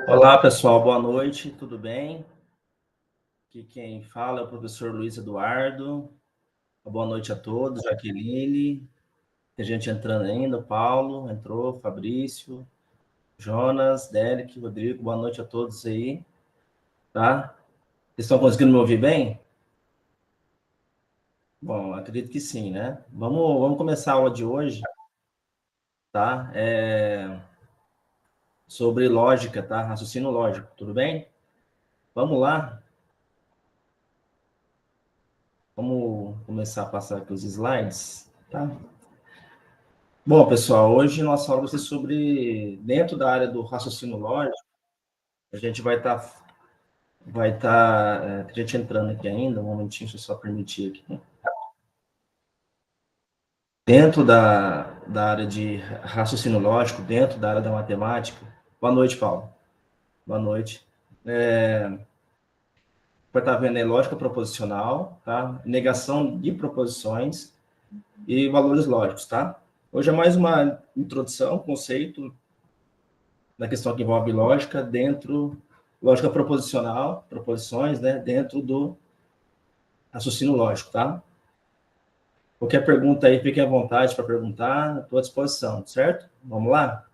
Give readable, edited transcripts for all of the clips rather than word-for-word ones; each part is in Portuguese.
Olá, pessoal, boa noite, tudo bem? Aqui quem fala é o professor Luiz Eduardo. Boa noite a todos, Jaqueline, tem gente entrando ainda, o Paulo entrou, Fabrício, Jonas, Derek, Rodrigo, boa noite a todos aí, tá? Vocês estão conseguindo me ouvir bem? Bom, acredito que sim, né? Vamos começar a aula de hoje, tá? Sobre lógica, tá? Raciocínio lógico, tudo bem? Vamos lá? Vamos começar a passar aqui os slides, tá? Bom, pessoal, hoje nossa aula vai ser sobre, dentro da área do raciocínio lógico, a gente tem gente entrando aqui ainda, um momentinho, deixa eu só permitir aqui. Dentro da área de raciocínio lógico, dentro da área da matemática. Boa noite, Paulo. Boa noite. Vai estar vendo aí lógica proposicional, tá? Negação de proposições e valores lógicos, tá? Hoje é mais uma introdução, conceito da questão que envolve lógica proposicional, proposições, né, dentro do raciocínio lógico, tá? Qualquer pergunta aí, fiquem à vontade para perguntar, estou à disposição, certo? Vamos lá?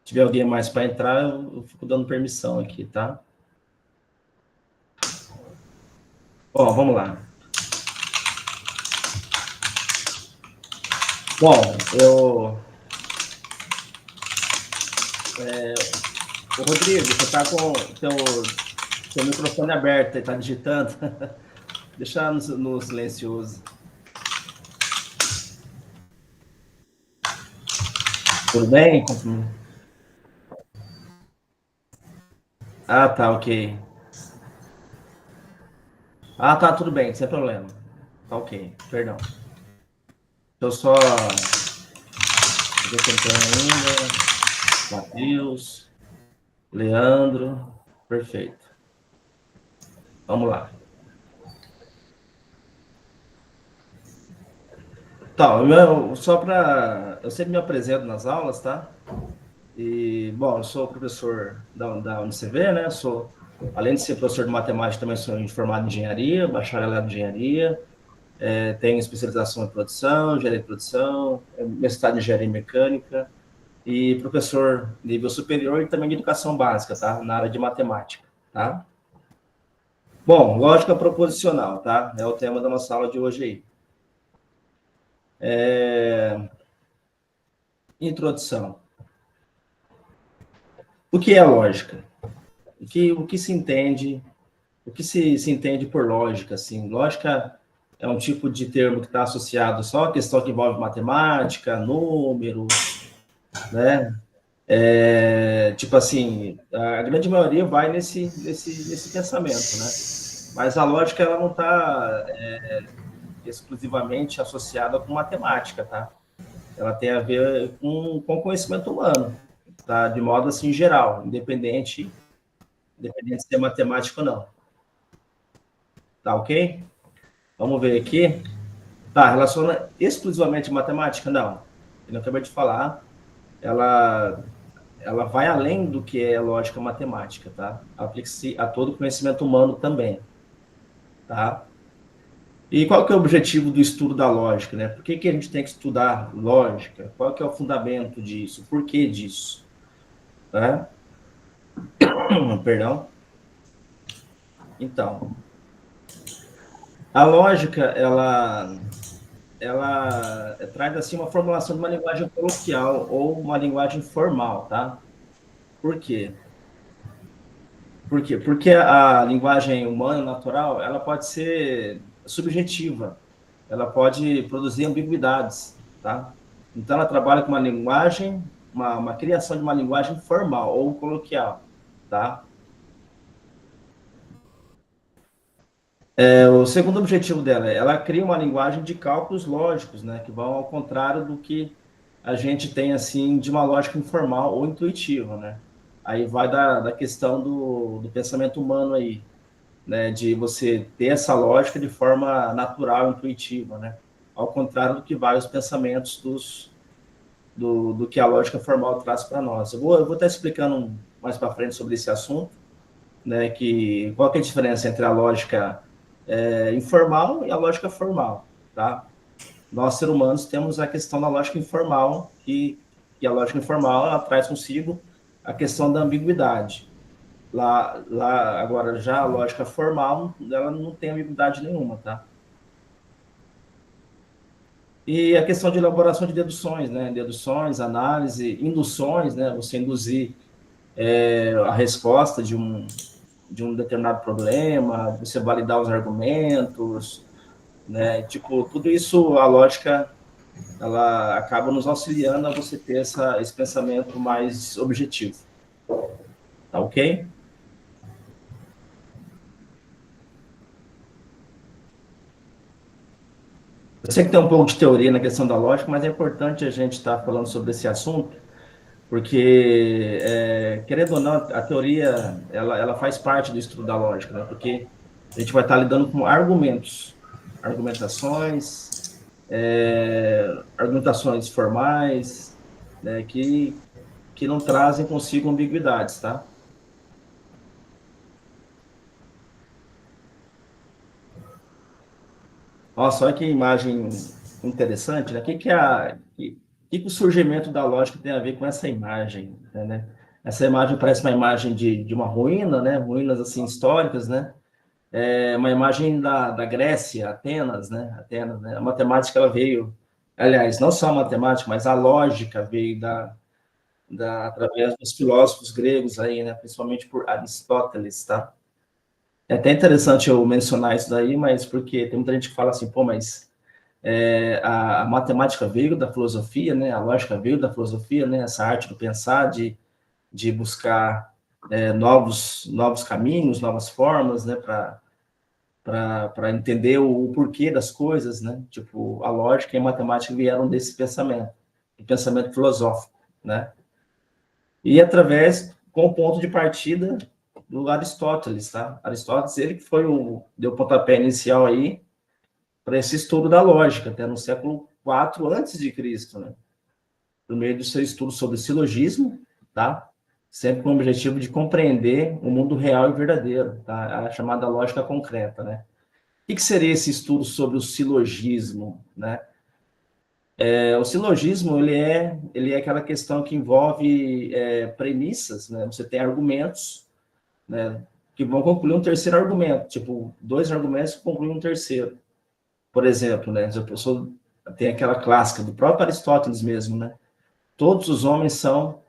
Se tiver alguém mais para entrar, eu fico dando permissão aqui, tá? Bom, vamos lá. Bom, o Rodrigo, você está com seu microfone aberto, está digitando. Deixa no silencioso. Tudo bem? Ah, tá, ok. Ah, tá, tudo bem, sem problema. Tá ok, perdão. Eu só tentando ainda. Matheus, Leandro, perfeito. Vamos lá. Tá, só para. Eu sempre me apresento nas aulas, tá? E, bom, eu sou professor da UniCV, né? Além de ser professor de matemática, também sou formado em engenharia, bacharelado em engenharia. Tenho especialização em produção, engenharia de produção, mestrado em engenharia mecânica e professor nível superior e também de educação básica, tá? Na área de matemática, tá? Bom, lógica proposicional, tá? É o tema da nossa aula de hoje aí. Introdução. O que é lógica? O que se entende? O que se entende por lógica? Assim, lógica é um tipo de termo que está associado só à questão que envolve matemática, número, né? Tipo assim, a grande maioria vai nesse pensamento, né? Mas a lógica ela não está exclusivamente associada com matemática, tá? Ela tem a ver com conhecimento humano, tá? De modo assim geral, independente de ser matemático ou não. Tá ok? Vamos ver aqui. Tá, relaciona exclusivamente a matemática? Não. Eu acabei de falar, ela vai além do que é lógica matemática, tá? Aplica-se a todo conhecimento humano também, tá? E qual que é o objetivo do estudo da lógica, né? Por que a gente tem que estudar lógica? Qual que é o fundamento disso? Por que disso? Né? Perdão. Então, a lógica, ela traz assim uma formulação de uma linguagem coloquial ou uma linguagem formal, tá? Por quê? Por quê? Porque a linguagem humana natural, ela pode ser subjetiva, ela pode produzir ambiguidades, tá? Então ela trabalha com uma linguagem, uma criação de uma linguagem formal ou coloquial, tá? O segundo objetivo dela, ela cria uma linguagem de cálculos lógicos, né, que vão ao contrário do que a gente tem assim de uma lógica informal ou intuitiva, né? Aí vai da questão do pensamento humano aí, né, de você ter essa lógica de forma natural, intuitiva, né? Ao contrário do que vai os pensamentos do que a lógica formal traz para nós. Eu vou estar explicando mais para frente sobre esse assunto, né, que qual que é a diferença entre a lógica informal e a lógica formal, tá? Nós, seres humanos, temos a questão da lógica informal, que a lógica informal ela traz consigo a questão da ambiguidade. Agora, já a lógica formal, ela não tem ambiguidade nenhuma, tá? E a questão de elaboração de deduções, né? Deduções, análise, induções, né? Você induzir a resposta de um determinado problema, você validar os argumentos, né? Tipo, tudo isso, a lógica, ela acaba nos auxiliando a você ter esse pensamento mais objetivo. Tá ok? Eu sei que tem um pouco de teoria na questão da lógica, mas é importante a gente estar falando sobre esse assunto, porque, querendo ou não, a teoria, ela faz parte do estudo da lógica, né? Porque a gente vai estar lidando com argumentos, argumentações, argumentações formais, né, que não trazem consigo ambiguidades, tá? Nossa, olha que imagem interessante, né? Que o surgimento da lógica tem a ver com essa imagem, né? Essa imagem parece uma imagem de uma ruína, né? Ruínas, assim, históricas, né? É uma imagem da Grécia, Atenas, né? Atenas, né? A matemática, ela veio... Aliás, não só a matemática, mas a lógica veio através dos filósofos gregos aí, né? Principalmente por Aristóteles, tá? É até interessante eu mencionar isso daí, mas porque tem muita gente que fala assim, pô, mas a matemática veio da filosofia, né? A lógica veio da filosofia, né? Essa arte do pensar, de buscar novos caminhos, novas formas, né? Para entender o porquê das coisas, né? Tipo, a lógica e a matemática vieram desse pensamento, do pensamento filosófico, né? E através, com o ponto de partida do Aristóteles, tá? Aristóteles, ele que deu o pontapé inicial aí para esse estudo da lógica, até no século IV antes de Cristo, né? Por meio do seu estudo sobre silogismo, tá? Sempre com o objetivo de compreender o mundo real e verdadeiro, tá? A chamada lógica concreta, né? O que seria esse estudo sobre o silogismo, né? O silogismo, ele é aquela questão que envolve premissas, né? Você tem argumentos, né, que vão concluir um terceiro argumento, tipo, dois argumentos que concluem um terceiro. Por exemplo, né, a pessoa tem aquela clássica do próprio Aristóteles mesmo, né? Todos os homens são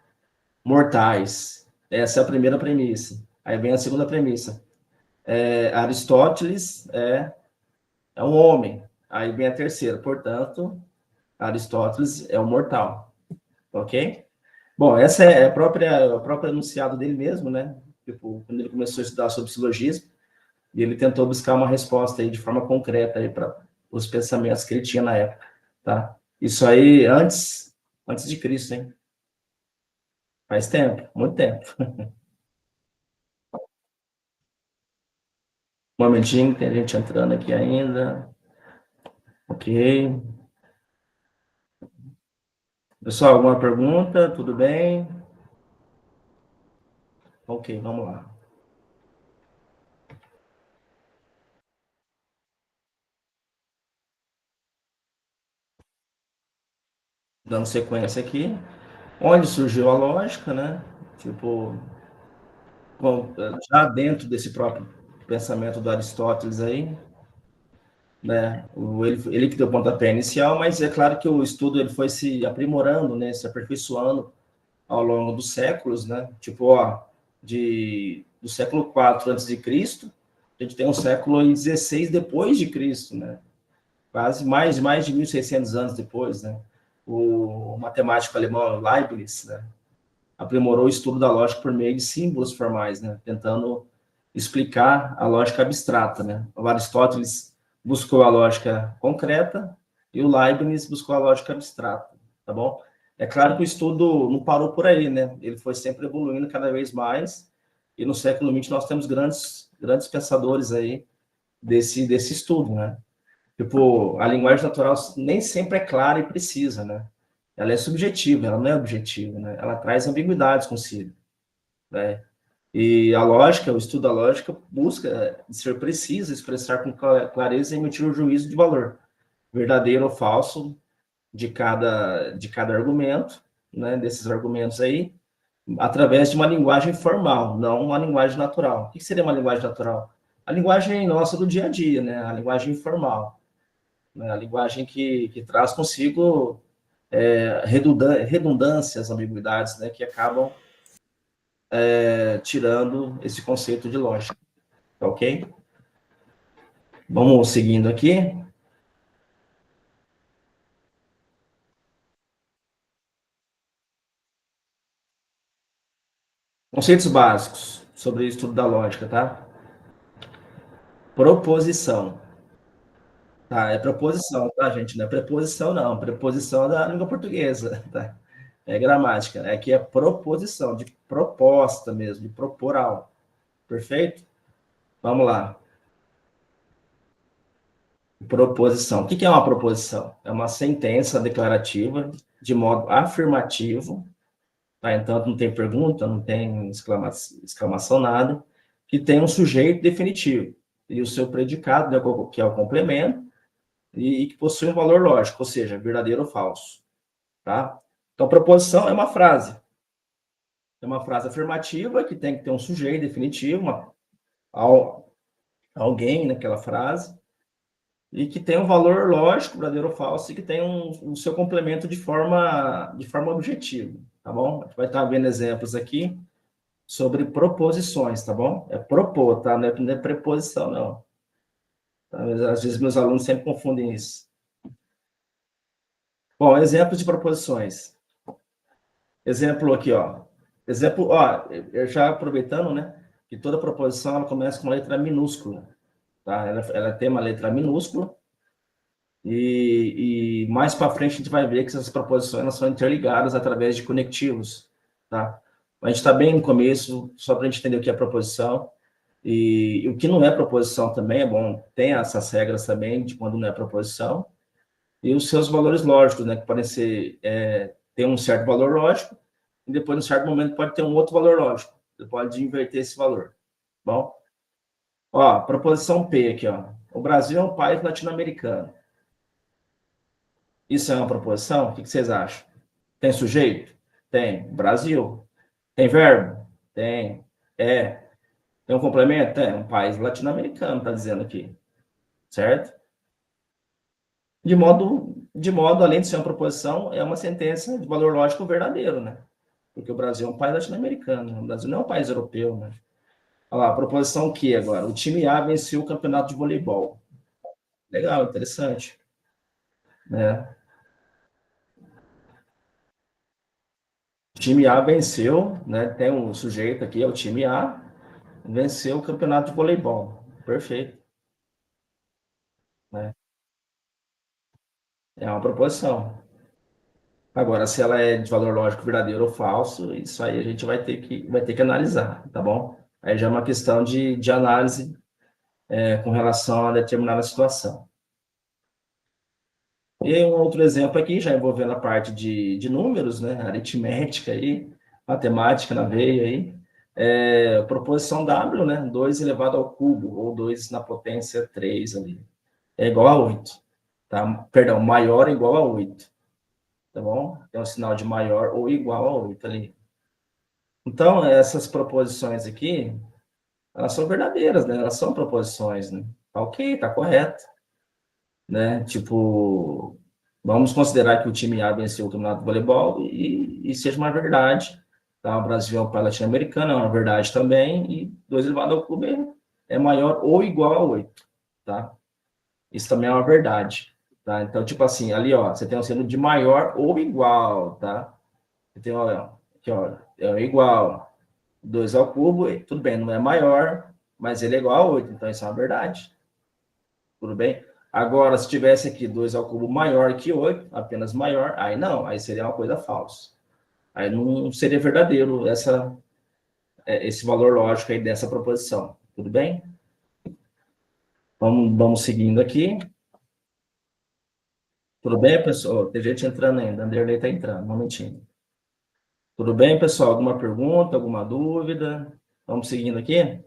mortais. Essa é a primeira premissa. Aí vem a segunda premissa. Aristóteles é um homem. Aí vem a terceira. Portanto, Aristóteles é um mortal. Ok? Bom, essa é a própria enunciado dele mesmo, né? Tipo, quando ele começou a estudar sobre silogismo, e ele tentou buscar uma resposta aí de forma concreta aí para os pensamentos que ele tinha na época, tá? Isso aí antes de Cristo, hein? Faz tempo, muito tempo. Um momentinho, tem gente entrando aqui ainda. Ok. Pessoal, alguma pergunta? Tudo bem? Ok, vamos lá. Dando sequência aqui. Onde surgiu a lógica, né? Tipo, já dentro desse próprio pensamento do Aristóteles aí, né? Ele que deu o pontapé inicial, mas é claro que o estudo ele foi se aprimorando, né? Se aperfeiçoando ao longo dos séculos, né? Tipo, ó, do século IV antes de Cristo, a gente tem um século XVI depois de Cristo, né? Quase mais de 1.600 anos depois, né? O matemático alemão Leibniz, né, aprimorou o estudo da lógica por meio de símbolos formais, né, tentando explicar a lógica abstrata, né? O Aristóteles buscou a lógica concreta e o Leibniz buscou a lógica abstrata, tá bom? É claro que o estudo não parou por aí, né? Ele foi sempre evoluindo cada vez mais e no século XX nós temos grandes pensadores aí desse estudo, né? Tipo, a linguagem natural nem sempre é clara e precisa, né? ela é subjetiva, ela não é objetiva, né? Ela traz ambiguidades consigo, né? E a lógica, o estudo da lógica, busca ser preciso, expressar com clareza e emitir um juízo de valor, verdadeiro ou falso, de cada argumento, né? Desses argumentos aí, através de uma linguagem formal, não uma linguagem natural. O que seria uma linguagem natural? A linguagem nossa do dia a dia, né? A linguagem informal, né? A linguagem que traz consigo redundâncias, ambiguidades, né? Que acabam tirando esse conceito de lógica, tá ok? Vamos seguindo aqui. Conceitos básicos sobre o estudo da lógica, tá? Proposição. Tá, é proposição, tá, gente? Não é preposição, não. Preposição é da língua portuguesa, tá? É gramática. Aqui é proposição, de proposta mesmo, de propor algo. Perfeito? Vamos lá. Proposição. O que é uma proposição? É uma sentença declarativa de modo afirmativo, tá? Então, não tem pergunta, não tem exclamação, nada, que tem um sujeito definitivo e o seu predicado, né, que é o complemento, e que possui um valor lógico, ou seja, verdadeiro ou falso, tá? Então, proposição é uma frase afirmativa que tem que ter um sujeito definitivo, alguém naquela frase, e que tem um valor lógico, verdadeiro ou falso, e que tem um seu complemento de forma objetiva, tá bom? A gente vai estar vendo exemplos aqui sobre proposições, tá bom? É propor, tá? Não é preposição, não. Tá? Às vezes meus alunos sempre confundem isso. Bom, exemplos de proposições. Exemplo aqui, ó. Exemplo, ó, eu já aproveitando, né, que toda proposição ela começa com uma letra minúscula, tá? Ela tem uma letra minúscula e mais para frente a gente vai ver que essas proposições elas são interligadas através de conectivos, tá? A gente está bem no começo, só para a gente entender o que é proposição e o que não é proposição também é bom. Tem essas regras também de quando não é proposição e os seus valores lógicos, né, que podem ser ter um certo valor lógico e depois, em certo momento, pode ter um outro valor lógico. Você pode inverter esse valor. Bom, ó, proposição P aqui, ó. O Brasil é um país latino-americano. Isso é uma proposição? O que vocês acham? Tem sujeito? Tem. Brasil. Tem verbo? Tem. É. Tem um complemento? Tem. Um país latino-americano, está dizendo aqui. Certo? De modo, além de ser uma proposição, é uma sentença de valor lógico verdadeiro, né? Porque o Brasil é um país latino-americano. O Brasil não é um país europeu, né? Olha lá, proposição Q agora. O time A venceu o campeonato de voleibol. Legal, interessante. Né? O time A venceu, né? Tem um sujeito aqui, é o time A, venceu o campeonato de voleibol. Perfeito. Né? É uma proposição. Agora, se ela é de valor lógico verdadeiro ou falso, isso aí a gente vai ter que analisar, tá bom? Aí já é uma questão de análise com relação a determinada situação. E um outro exemplo aqui, já envolvendo a parte de números, né? Aritmética aí, matemática na veia aí. Proposição W, né? 2 elevado ao cubo, ou 2 na potência 3 ali. É igual a 8. Tá? Perdão, maior ou igual a 8. Tá bom? Tem um sinal de maior ou igual a 8 ali. Então, essas proposições aqui, elas são verdadeiras, né? Elas são proposições, né? Tá ok, tá correto. Né? Tipo, vamos considerar que o time A venceu o campeonato de voleibol e seja uma verdade. Tá? O Brasil é um país latino-americano, é uma verdade também, e 2 elevado ao cubo é maior ou igual a 8. Tá? Isso também é uma verdade. Tá? Então, tipo assim, ali, ó, você tem um sino de maior ou igual, tá? Você tem, ó, aqui, ó, é igual. 2 ao cubo, tudo bem, não é maior, mas ele é igual a 8, então isso é uma verdade. Tudo bem? Agora, se tivesse aqui 2 ao cubo maior que 8, apenas maior, aí não, aí seria uma coisa falsa. Aí não seria verdadeiro esse valor lógico aí dessa proposição. Tudo bem? Vamos seguindo aqui. Tudo bem, pessoal? Tem gente entrando ainda. Anderley está entrando, um momentinho. Tudo bem, pessoal? Alguma pergunta, alguma dúvida? Vamos seguindo aqui?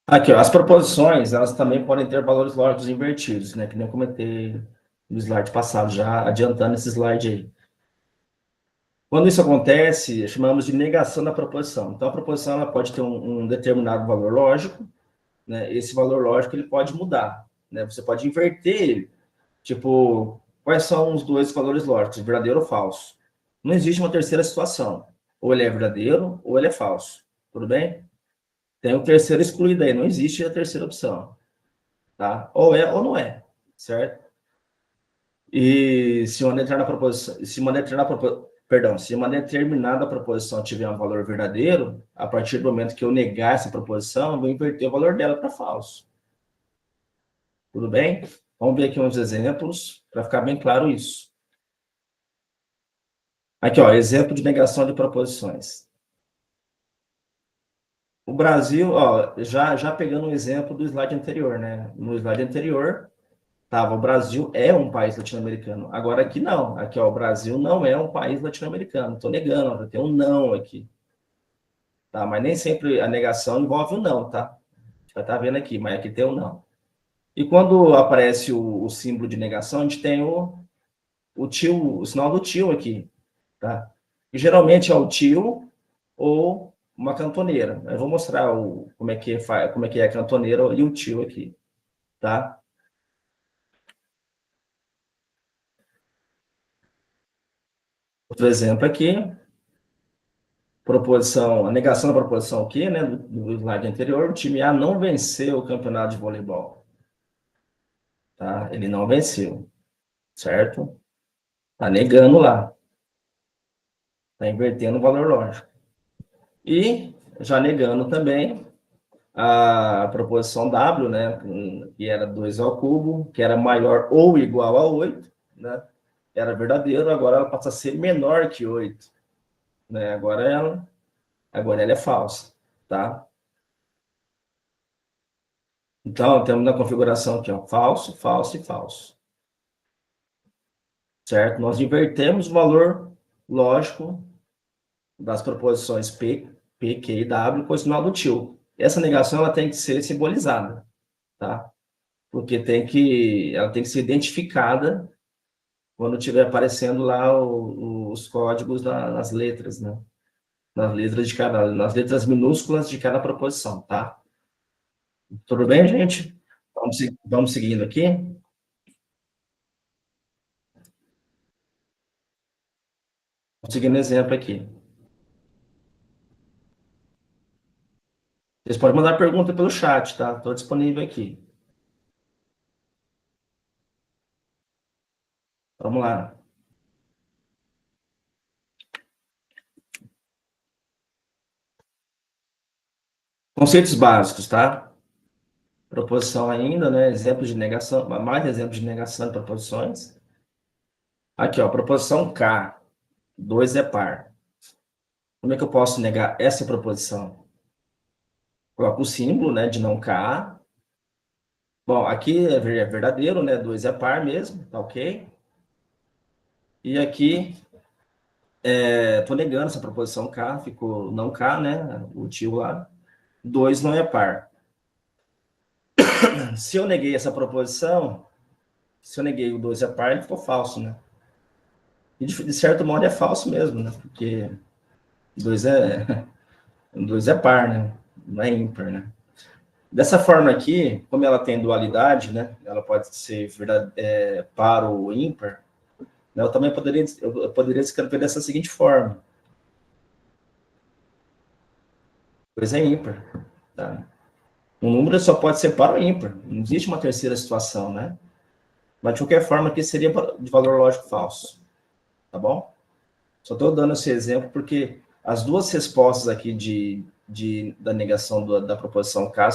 Aqui, ó, as proposições, elas também podem ter valores lógicos invertidos, né? Que nem eu comentei no slide passado, já adiantando esse slide aí. Quando isso acontece, chamamos de negação da proposição. Então, a proposição ela pode ter um determinado valor lógico, né? Esse valor lógico ele pode mudar, né? Você pode inverter ele. Tipo, quais são os dois valores lógicos, verdadeiro ou falso? Não existe uma terceira situação. Ou ele é verdadeiro ou ele é falso. Tudo bem? Tem o terceiro excluído aí, não existe a terceira opção. Tá? Ou é ou não é, certo? E se uma determinada proposição, se uma determinada proposição tiver um valor verdadeiro, a partir do momento que eu negar essa proposição, eu vou inverter o valor dela para falso. Tudo bem? Vamos ver aqui uns exemplos para ficar bem claro isso. Aqui, ó, exemplo de negação de proposições. O Brasil, ó, já pegando um exemplo do slide anterior, né? No slide anterior, tava, o Brasil é um país latino-americano. Agora aqui não. Aqui, ó, o Brasil não é um país latino-americano. Estou negando, ó, tem um não aqui. Tá? Mas nem sempre a negação envolve o não, tá? Já tá vendo aqui, mas aqui tem o não. E quando aparece o símbolo de negação, a gente tem o tio, o sinal do tio aqui, tá? E geralmente é o tio ou uma cantoneira. Eu vou mostrar como é que é a cantoneira e o tio aqui, tá? Outro exemplo aqui, proposição, a negação da proposição aqui, né, do slide anterior, o time A não venceu o campeonato de voleibol, tá? Ele não venceu, certo? Tá negando lá, tá invertendo o valor lógico. E já negando também a proposição W, né, que era 2 ao cubo, que era maior ou igual a 8, né? Era verdadeiro, agora ela passa a ser menor que 8, né? Agora ela é falsa, tá? Então, temos na configuração aqui, ó, falso, falso e falso, certo? Nós invertemos o valor lógico das proposições P, Q e W com o sinal do tio. Essa negação ela tem que ser simbolizada, tá? Porque ela tem que ser identificada quando estiver aparecendo lá os códigos nas letras, né? Nas letras minúsculas de cada proposição, tá? Tudo bem, gente? Vamos seguindo aqui. Vamos seguindo exemplo aqui. Vocês podem mandar pergunta pelo chat, tá? Estou disponível aqui. Vamos lá. Conceitos básicos, tá? Proposição ainda, né? Exemplos de negação, mais exemplos de negação de proposições. Aqui, ó, proposição K, 2 é par. Como é que eu posso negar essa proposição? Coloco o símbolo, né, de não K. Bom, aqui é verdadeiro, né? 2 é par mesmo, tá ok? E aqui, tô negando essa proposição K, ficou não K, né? O tio lá. 2 não é par. Se eu neguei essa proposição, se eu neguei o 2 é par, ele ficou falso, né? E de certo modo é falso mesmo, né? Porque 2 é, 2 é par, né? Não é ímpar, né? Dessa forma aqui, como ela tem dualidade, né? Ela pode ser par ou ímpar, né? Eu poderia escrever dessa seguinte forma: 2 é ímpar, tá? Um número só pode ser par ou ímpar, não existe uma terceira situação, né? Mas de qualquer forma aqui seria de valor lógico falso, tá bom? Só estou dando esse exemplo porque as duas respostas aqui da negação da proposição K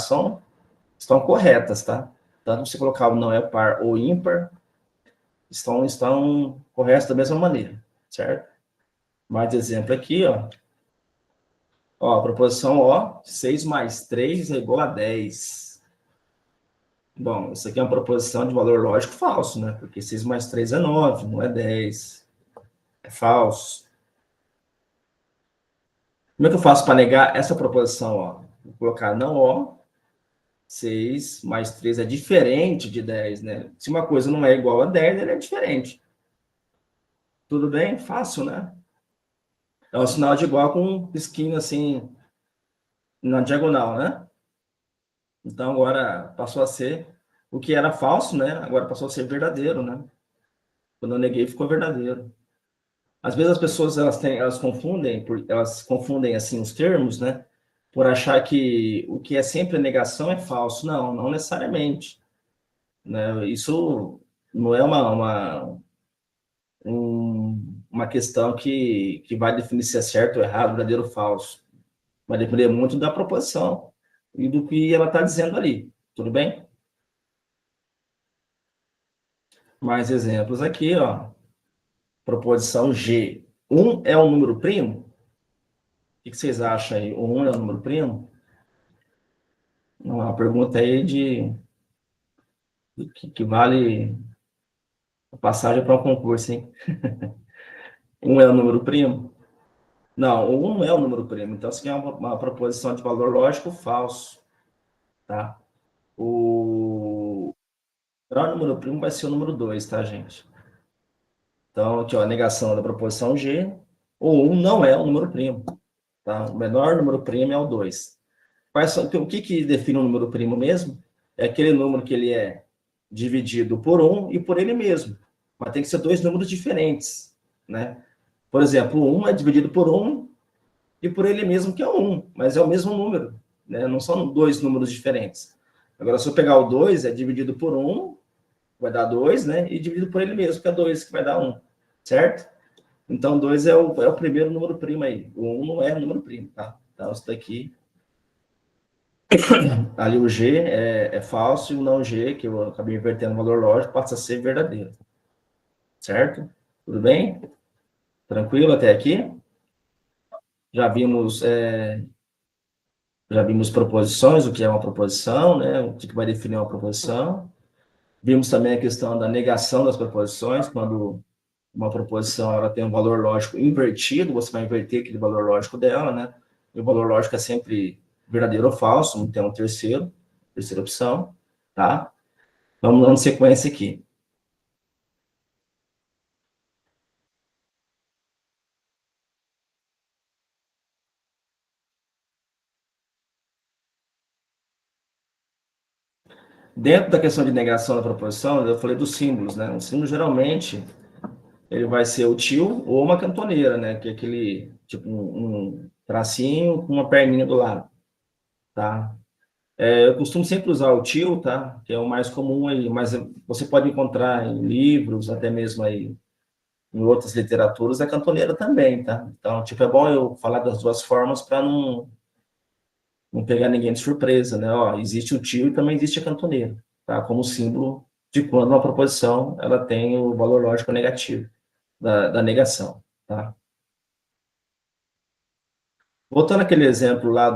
estão corretas, tá? Tanto você colocar o não é par ou ímpar, estão corretos da mesma maneira, certo? Mais exemplo aqui, ó. Ó, a proposição O, 6 mais 3 é igual a 10. Bom, isso aqui é uma proposição de valor lógico falso, né? Porque 6 mais 3 é 9, não é 10. É falso. Como é que eu faço para negar essa proposição, ó? Vou colocar não O, 6 mais 3 é diferente de 10, né? Se uma coisa não é igual a 10, ela é diferente. Tudo bem? Fácil, né? É um sinal de igual com um risquinho assim na diagonal, né? Então agora passou a ser o que era falso, né? Agora passou a ser verdadeiro, né? Quando eu neguei, ficou verdadeiro. Às vezes as pessoas elas confundem assim os termos, né? Por achar que o que é sempre negação é falso. Não, não necessariamente, né? Isso não é uma questão que vai definir se é certo ou errado, verdadeiro ou falso. Vai depender muito da proposição e do que ela está dizendo ali. Tudo bem? Mais exemplos aqui, ó. Proposição G. 1 é um número primo? O que vocês acham aí? O 1 é um número primo? Uma pergunta aí que vale a passagem para um concurso, hein? 1 é um número primo? Não, o 1 não é um número primo. Então, isso aqui é uma proposição de valor lógico falso, tá? O maior número primo vai ser o número 2, tá, gente? Então, aqui, ó, a negação da proposição G. O 1 não é um número primo, tá? O menor número primo é o 2. O que define um número primo mesmo? É aquele número que ele é dividido por 1 e por ele mesmo. Mas tem que ser dois números diferentes, né? Por exemplo, o 1 é dividido por 1 e por ele mesmo, que é o 1, mas é o mesmo número, né? Não são dois números diferentes. Agora, se eu pegar o 2, é dividido por 1, vai dar 2, né? E dividido por ele mesmo, que é 2, que vai dar 1, certo? Então, 2 é o primeiro número primo aí. O 1 não é número primo, tá? Então, isso daqui, ali o G é falso e o não G, que eu acabei invertendo o valor lógico, passa a ser verdadeiro. Certo? Tudo bem? Tranquilo até aqui? Já vimos, já vimos proposições, o que é uma proposição, né? O que vai definir uma proposição. Vimos também a questão da negação das proposições, quando uma proposição ela tem um valor lógico invertido, você vai inverter aquele valor lógico dela, né? E o valor lógico é sempre verdadeiro ou falso, não tem um terceira opção, tá? Vamos dando sequência aqui. Dentro da questão de negação da proposição, eu falei dos símbolos, né? O símbolo geralmente ele vai ser o tio ou uma cantoneira, né? Que é aquele tipo um tracinho com uma perninha do lado, tá? Eu costumo sempre usar o tio, tá? Que é o mais comum aí, mas você pode encontrar em livros, até mesmo aí em outras literaturas, a cantoneira também, tá? Então, tipo, é bom eu falar das duas formas para não pegar ninguém de surpresa, né? Ó, existe o tio e também existe a cantoneira, tá? Como símbolo de quando uma proposição ela tem o valor lógico negativo da negação, tá? Voltando àquele exemplo lá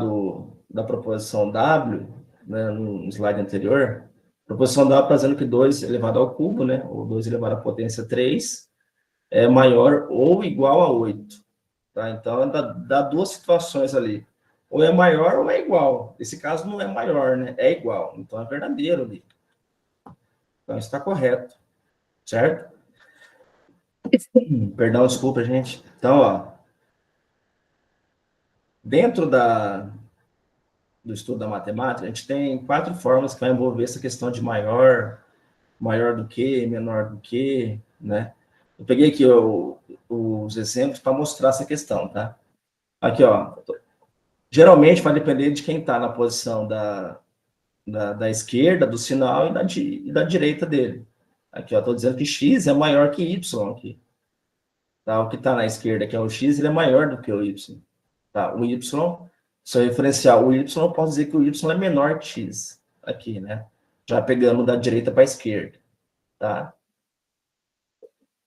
da proposição W, né, no slide anterior, a proposição W está dizendo que 2 elevado ao cubo, né, ou 2 elevado à potência 3, é maior ou igual a 8. Tá? Então, dá duas situações ali. Ou é maior ou é igual. Esse caso não é maior, né? É igual. Então, é verdadeiro ali. Então, isso está correto. Certo? Perdão, desculpa, gente. Então, ó, dentro do estudo da matemática, a gente tem 4 formas que vai envolver essa questão de maior do que, menor do que, né? Eu peguei aqui os exemplos para mostrar essa questão, tá? Aqui, ó. Geralmente vai depender de quem está na posição da esquerda, do sinal, e da direita dele. Aqui, ó, estou dizendo que x é maior que y aqui. Tá? O que está na esquerda, que é o x, ele é maior do que o y. Tá? O y, se eu referenciar o y, eu posso dizer que o y é menor que x. Aqui, né? Já pegando da direita para a esquerda. Tá?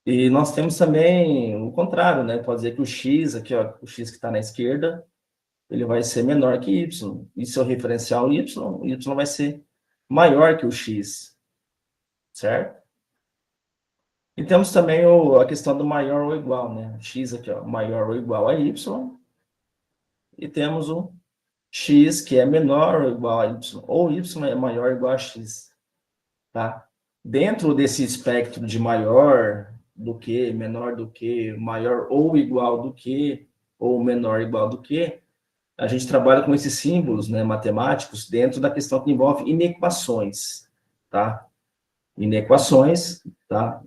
E nós temos também o contrário, né? Pode dizer que o x, aqui, ó, o x que está na esquerda, ele vai ser menor que y. E se eu referenciar o y vai ser maior que o x, certo? E temos também a questão do maior ou igual, né? X aqui, ó, maior ou igual a y. E temos o x, que é menor ou igual a y, ou y é maior ou igual a x, tá? Dentro desse espectro de maior do que, menor do que, maior ou igual do que, ou menor ou igual do que, a gente trabalha com esses símbolos, né, matemáticos dentro da questão que envolve inequações, tá? Inequações, tá?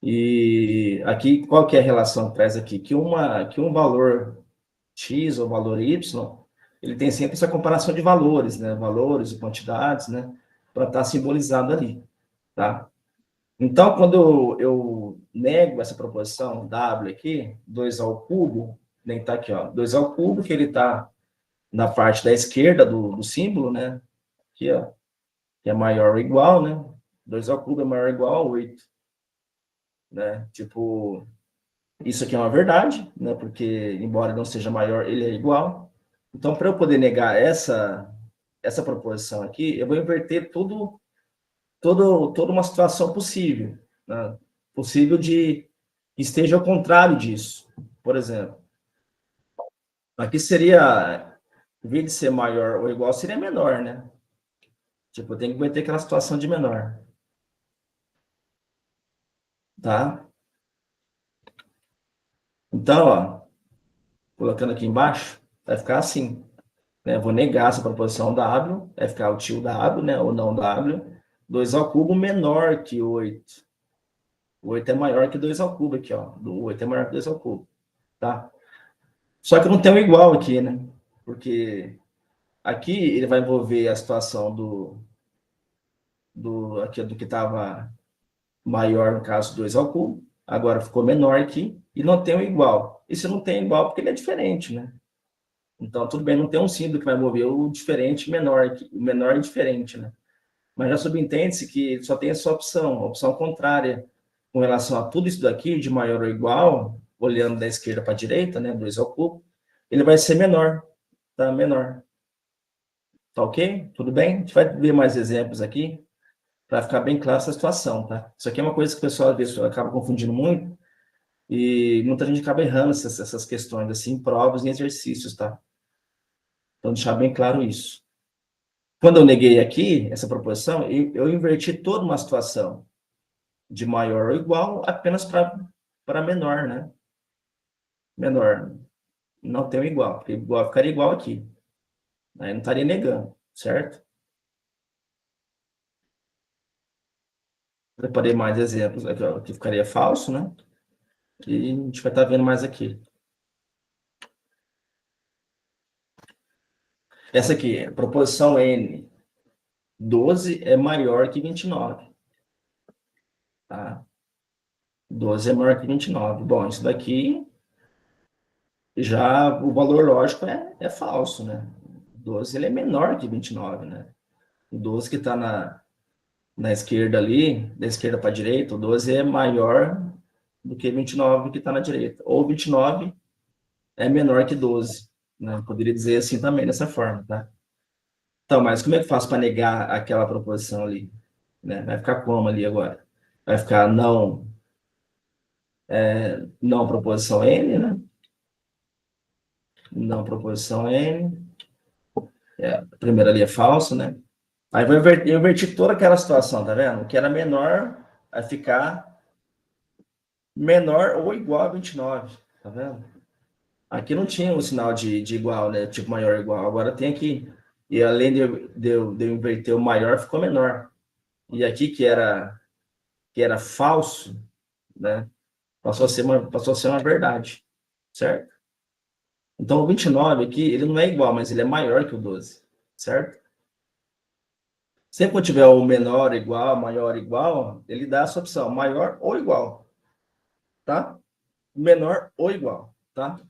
E aqui, qual que é a relação que traz aqui? Que um valor x ou valor y, ele tem sempre essa comparação de valores, né? Valores e quantidades, né? Para estar simbolizado ali, tá? Então, quando eu nego essa proposição w aqui, 2 ao cubo, nem tá aqui, ó, 2 ao cubo, que ele está na parte da esquerda do símbolo, né? Aqui, ó, que é maior ou igual, né? 2 ao cubo é maior ou igual a 8, né? Tipo, isso aqui é uma verdade, né? Porque, embora não seja maior, ele é igual. Então, para eu poder negar essa proposição aqui, eu vou inverter toda uma situação possível, né? Possível de que esteja ao contrário disso. Por exemplo, aqui seria, em vez de ser maior ou igual, seria menor, né? Tipo, eu tenho que inverter aquela situação de menor, tá? Então, ó, colocando aqui embaixo, vai ficar assim, né? Eu vou negar essa proposição W, vai ficar o tio W, né? Ou não W. 2 ao cubo menor que 8. O 8 é maior que 2 ao cubo aqui, ó. O 8 é maior que 2 ao cubo, tá? Só que não tem um igual aqui, né? Porque aqui ele vai envolver a situação aqui, do que estava maior, no caso, 2 ao cubo. Agora ficou menor aqui e não tem um igual. E se não tem igual, porque ele é diferente, né? Então, tudo bem, não tem um símbolo que vai envolver o diferente menor, o menor é diferente, né? Mas já subentende-se que só tem essa opção, a opção contrária, com relação a tudo isso daqui, de maior ou igual, olhando da esquerda para a direita, né, 2 ao cubo, ele vai ser menor, tá? Menor. Tá ok? Tudo bem? A gente vai ver mais exemplos aqui, para ficar bem clara essa situação, tá? Isso aqui é uma coisa que o pessoal, às vezes, acaba confundindo muito, e muita gente acaba errando essas questões, assim, em provas e em exercícios, tá? Então, deixar bem claro isso. Quando eu neguei aqui essa proposição, eu inverti toda uma situação de maior ou igual apenas para menor, né? Menor. Não tem o igual, porque igual ficaria igual aqui. Aí não estaria negando, certo? Preparei mais exemplos aqui, ó, que ficaria falso, né? E a gente vai estar vendo mais aqui. Essa aqui, proposição N, 12 é maior que 29. Tá? 12 é maior que 29. Bom, isso daqui já o valor lógico é falso, né? 12 ele é menor que 29, né? O 12 que está na esquerda ali, da esquerda para a direita, o 12 é maior do que 29 que está na direita. Ou 29 é menor que 12, né? Poderia dizer assim também, dessa forma, tá? Então, mas como é que eu faço para negar aquela proposição ali? Né? Vai ficar como ali agora? Vai ficar não proposição N, né? Não proposição N. A primeira ali é falso, né? Aí eu inverti toda aquela situação, tá vendo? O que era menor vai ficar menor ou igual a 29, tá vendo? Aqui não tinha um sinal de igual, né? Tipo maior ou igual. Agora tem aqui. E além de eu inverter o maior, ficou menor. E aqui que era falso, né? Passou a ser uma verdade, certo? Então o 29 aqui, ele não é igual, mas ele é maior que o 12, certo? Sempre que tiver o menor igual, maior igual, ele dá essa opção, maior ou igual, tá? Menor ou igual, tá?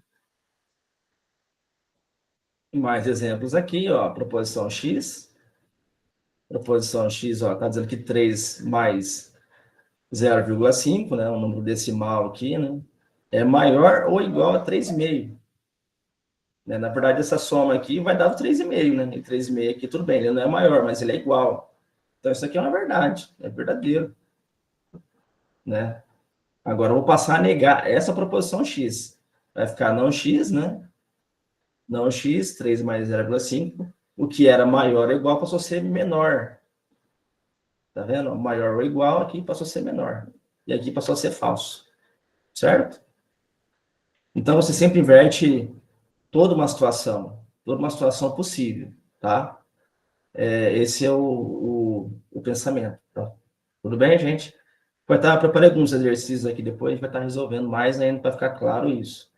Mais exemplos aqui, ó, proposição x. Proposição x, ó, tá dizendo que 3 mais 0,5, né, um número decimal aqui, né, é maior ou igual a 3,5, Né? Na verdade, essa soma aqui vai dar 3,5, né? E 3,5 aqui, tudo bem, ele não é maior, mas ele é igual. Então, isso aqui é uma verdade, é verdadeiro. Né? Agora, eu vou passar a negar essa proposição x. Vai ficar não x, né? Não x, 3 mais 0,5. O que era maior ou igual passou a ser menor. Tá vendo? Maior ou igual aqui passou a ser menor. E aqui passou a ser falso. Certo? Então, você sempre inverte toda uma situação possível, tá? Esse é o pensamento. Tá? Tudo bem, gente? Vai estar, preparei alguns exercícios aqui depois, a gente vai estar resolvendo mais ainda para ficar claro isso.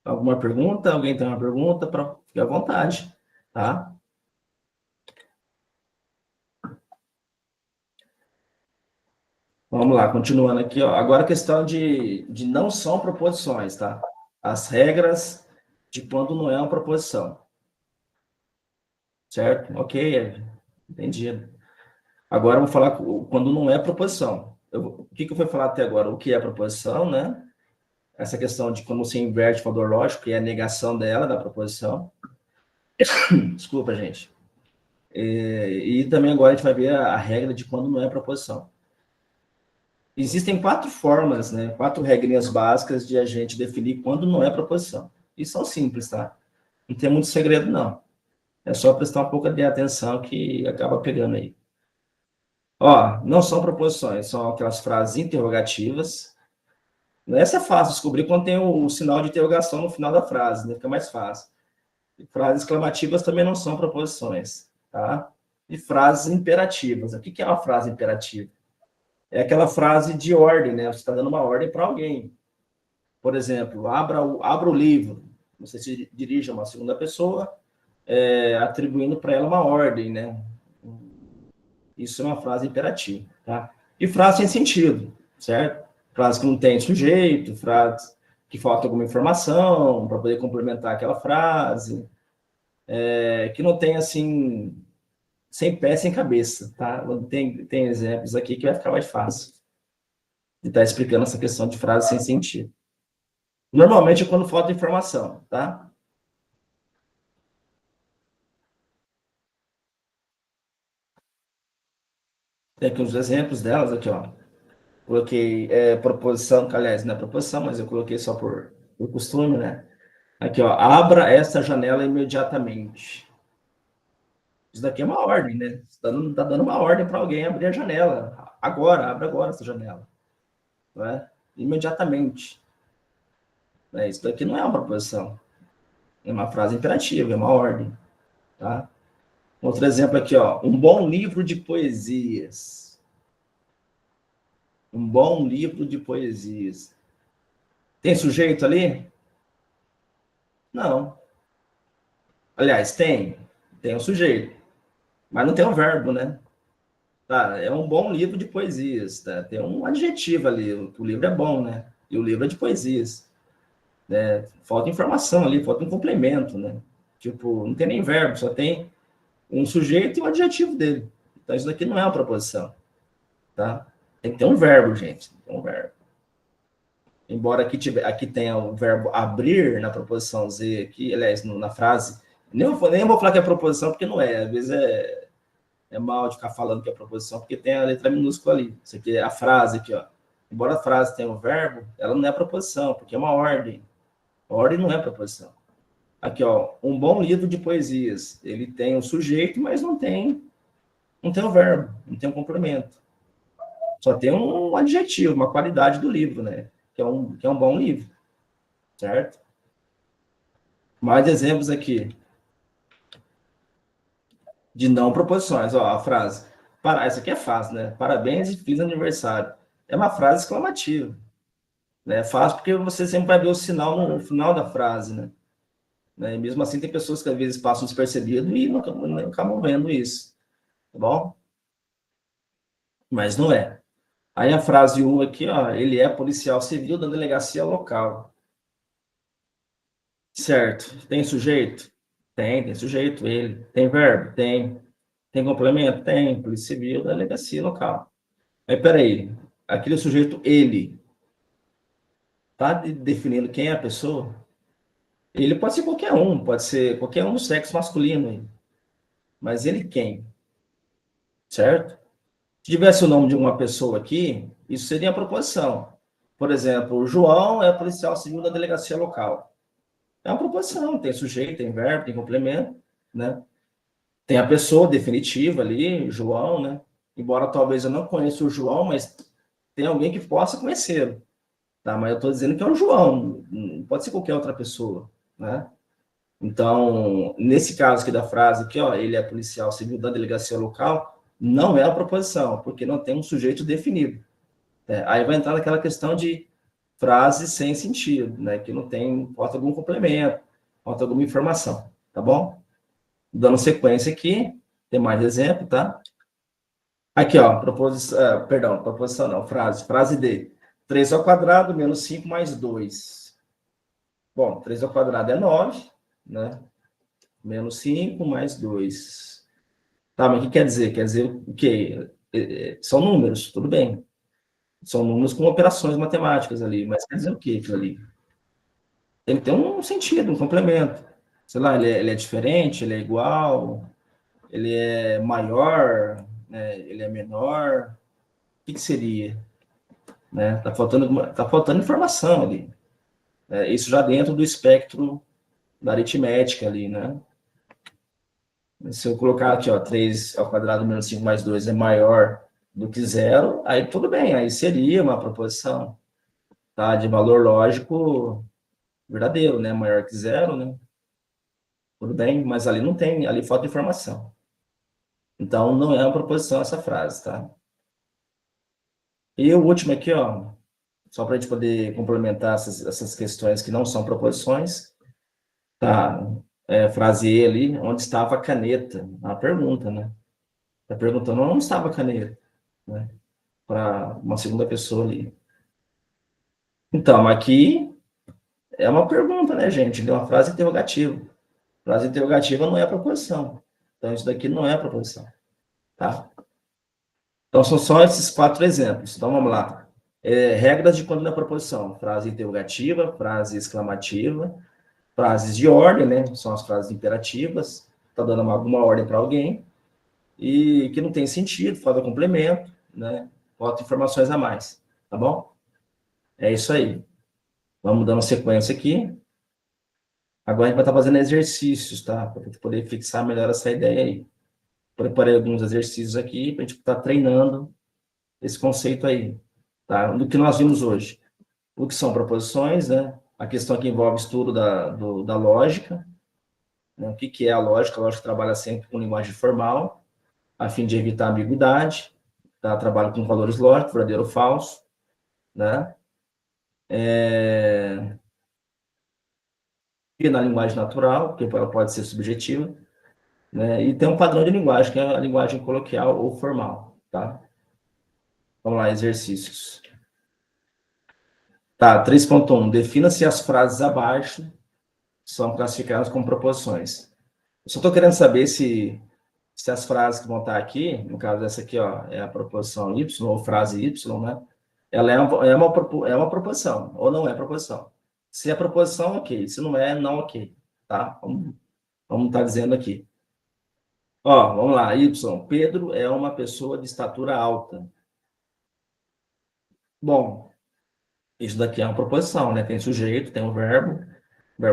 Alguma pergunta? Alguém tem uma pergunta? Fique à vontade, tá? Vamos lá, continuando aqui, ó. Agora a questão de não são proposições, tá? As regras de quando não é uma proposição. Certo? Ok, entendido. Agora eu vou falar quando não é proposição. O que eu fui falar até agora? O que é proposição, né? Essa questão de quando você inverte o valor lógico, que é a negação dela, da proposição. Desculpa, gente. E também agora a gente vai ver a regra de quando não é proposição. Existem 4 formas, né? 4 regrinhas básicas de a gente definir quando não é proposição. E são simples, tá? Não tem muito segredo, não. É só prestar um pouco de atenção que acaba pegando aí. Ó, não são proposições, são aquelas frases interrogativas. Essa é fácil descobrir quando tem o sinal de interrogação no final da frase, né? Fica mais fácil. E frases exclamativas também não são proposições, tá? E frases imperativas. O que é uma frase imperativa? É aquela frase de ordem, né? Você está dando uma ordem para alguém. Por exemplo, abra o livro. Você se dirige a uma segunda pessoa, atribuindo para ela uma ordem, né? Isso é uma frase imperativa, tá? E frase sem sentido, certo? Frase que não tem sujeito, frase que falta alguma informação para poder complementar aquela frase, que não tem, assim, sem pé, sem cabeça, tá? Tem exemplos aqui que vai ficar mais fácil de estar explicando essa questão de frase sem sentido. Normalmente é quando falta informação, tá? Tem aqui uns exemplos delas, aqui, ó. Coloquei proposição, que, aliás, não é proposição, mas eu coloquei só por costume, né? Aqui, ó, abra essa janela imediatamente. Isso daqui é uma ordem, né? Você tá dando uma ordem para alguém abrir a janela. Agora, abre agora essa janela. Não é? Imediatamente. Né? Isso daqui não é uma proposição. É uma frase imperativa, é uma ordem. Tá? Outro exemplo aqui, ó. Um bom livro de poesias. Um bom livro de poesias. Tem sujeito ali? Não. Aliás, tem um sujeito, mas não tem um verbo, né? Tá, é um bom livro de poesias, tá? Tem um adjetivo ali, o livro é bom, né? E o livro é de poesias, né? Falta informação ali, falta um complemento, né? Tipo, não tem nem verbo, só tem um sujeito e o adjetivo dele. Então isso daqui não é uma proposição, tá? Tem que ter um verbo, gente, tem que ter um verbo. Embora aqui tenha o verbo abrir na proposição Z aqui, aliás, na frase, nem vou falar que é proposição porque não é, às vezes é mal de ficar falando que é proposição, porque tem a letra minúscula ali. Isso aqui é a frase aqui, ó. Embora a frase tenha um verbo, ela não é proposição, porque é uma ordem. A ordem não é proposição. Aqui, ó, um bom livro de poesias. Ele tem um sujeito, mas não tem um verbo, não tem um complemento. Só tem um adjetivo, uma qualidade do livro, né? Que é um bom livro, certo? Mais exemplos aqui de não proposições. Ó, a frase. Essa aqui é fácil, né? Parabéns e feliz aniversário. É uma frase exclamativa. Né? É fácil porque você sempre vai ver o sinal no final da frase, né? E mesmo assim tem pessoas que às vezes passam despercebido e nunca acabam vendo isso, tá bom? Mas não é. Aí a frase 1 aqui, ó, ele é policial civil da delegacia local. Certo. Tem sujeito? Tem sujeito, ele. Tem verbo? Tem. Tem complemento? Tem. Polícia civil da delegacia local. Aí, peraí. Aquele sujeito, ele, tá definindo quem é a pessoa? Ele pode ser qualquer um do sexo masculino, mas ele quem? Certo? Se tivesse o nome de uma pessoa aqui, isso seria a proposição. Por exemplo, o João é policial civil da delegacia local. É uma proposição, tem sujeito, tem verbo, tem complemento, né? Tem a pessoa definitiva ali, João, né? Embora talvez eu não conheça o João, mas tem alguém que possa conhecê-lo, tá? Mas eu estou dizendo que é o João, não pode ser qualquer outra pessoa, né? Então, nesse caso aqui da frase aqui, ó, ele é policial civil da delegacia local, não é a proposição, porque não tem um sujeito definido. Aí vai entrar naquela questão de frase sem sentido, né? Que não tem, falta algum complemento, falta alguma informação, tá bom? Dando sequência aqui, tem mais exemplo, tá? Aqui, ó, proposição, perdão, proposição não, frase D. 3 ao quadrado menos 5 mais 2. Bom, 3 ao quadrado é 9, né? Menos 5 mais 2. Tá, mas o que quer dizer? Quer dizer o quê? São números, tudo bem. São números com operações matemáticas ali, mas quer dizer o quê aquilo ali? Ele tem um sentido, um complemento. Sei lá, ele é diferente, ele é igual, ele é maior, né? Ele é menor. O que seria? Né? Tá faltando informação ali. Isso já dentro do espectro da aritmética ali, né? Se eu colocar aqui, ó, 3 ao quadrado menos 5 mais 2 é maior do que zero, aí tudo bem, aí seria uma proposição, tá? De valor lógico verdadeiro, né? Maior que zero, né? Tudo bem, mas ali não tem, ali falta informação. Então, não é uma proposição essa frase, tá? E o último aqui, ó, só para a gente poder complementar essas questões que não são proposições, tá? Frase E ali, onde estava a caneta? A pergunta, né? Está perguntando onde estava a caneta, né? Para uma segunda pessoa ali. Então, aqui é uma pergunta, né, gente? É uma frase interrogativa. Frase interrogativa não é a proposição. Então, isso daqui não é a proposição, tá? Então, são só esses 4 exemplos. Então, vamos lá. Regras de quando na proposição. Frase interrogativa, frase exclamativa, frases de ordem, né? São as frases imperativas. Está dando alguma ordem para alguém. E que não tem sentido, falta complemento, né? Falta informações a mais, tá bom? É isso aí. Vamos dando sequência aqui. Agora a gente vai estar fazendo exercícios, tá? Para a gente poder fixar melhor essa ideia aí. Preparei alguns exercícios aqui para a gente estar treinando esse conceito aí, tá? Do que nós vimos hoje. O que são proposições, né? A questão que envolve estudo da lógica, né? O que é a lógica? A lógica trabalha sempre com linguagem formal, a fim de evitar ambiguidade, tá? Trabalha com valores lógicos, verdadeiro ou falso, né? E na linguagem natural, porque ela pode ser subjetiva, né? E tem um padrão de linguagem, que é a linguagem coloquial ou formal, tá? Vamos lá, exercícios. Tá, 3.1. Defina se as frases abaixo são classificadas como proposições. Eu só estou querendo saber se as frases que vão estar aqui, no caso dessa aqui, ó, é a proposição Y, ou frase Y, né? Ela é uma proposição, ou não é proposição. Se é proposição, ok. Se não é, não ok. Tá? Vamos estar dizendo aqui. Ó, vamos lá, Y. Pedro é uma pessoa de estatura alta. Bom, isso daqui é uma proposição, né? Tem sujeito, tem um verbo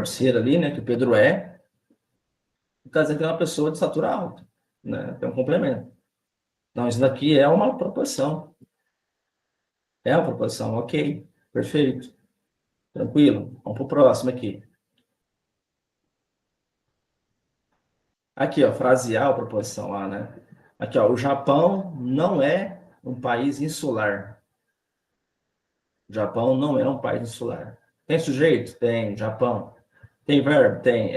ser ali, né? Que o Pedro é. Quer dizer que é uma pessoa de estatura alta, né? Tem um complemento. Então, isso daqui é uma proposição. É uma proposição, ok. Perfeito. Tranquilo. Vamos para o próximo aqui. Aqui, ó, frase A, proposição A, né? Aqui, ó, o Japão não é um país insular. O Japão não é um país insular. Tem sujeito? Tem. Japão. Tem verbo? Tem.